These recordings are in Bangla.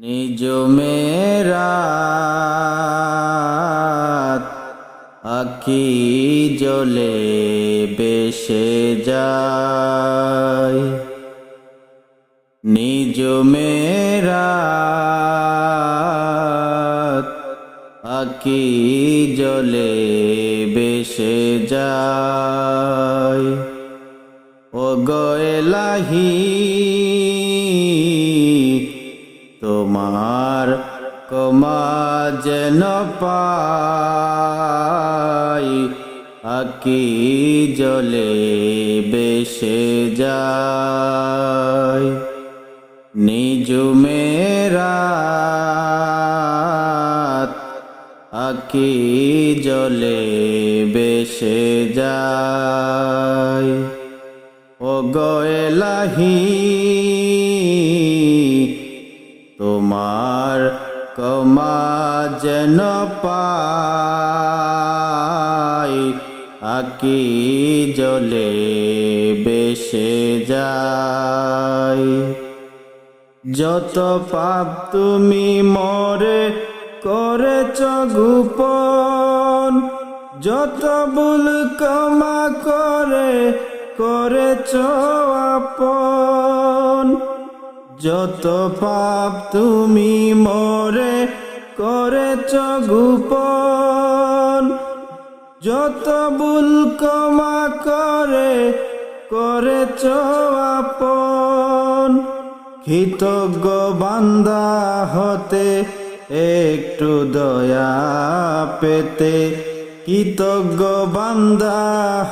নিজ মেরাত আঁখি জ্বলে বেশে যায়। নিজ মেরাত আঁখি জ্বলে বেশে যায়। ও গো এলাহি তোমার ক্ষমা যেন পাই, আঁখি জ্বলে বেশে যায়। নিজ মেরাত আঁখি জ্বলে বেশে যায়। ও গো এলাহি তোমার ক্ষমা যেন পাই, আঁখি জ্বলে বেশে যায়। যত পাপ তুমি মোরে করেছ গোপন, যত ভুল ক্ষমা করেছ আপন। যত পাপ তুমি মোরে করেছ গোপন, যত ভুল ক্ষমা করেছ আপন। কৃতজ্ঞ বান্দা হতে একটু দয়া পেতে, কৃতজ্ঞ বান্দা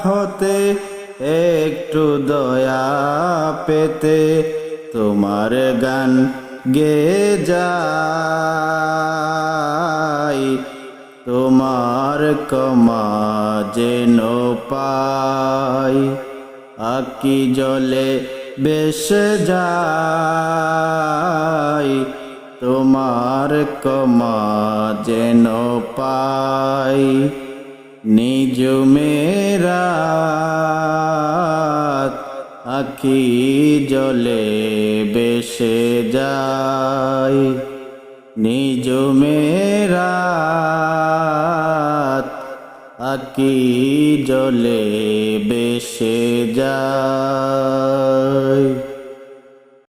হতে একটু দয়া পেতে তোমার গান গেয়ে যাই। তোমার ক্ষমা যেন পাই, আঁখি জ্বলে বেশে যায়। তোমার ক্ষমা যেন পাই। নিজ মেরাত আঁখি জ্বলে বেশে যায়। নিজ মেরাত আঁখি জ্বলে বেশে যায়।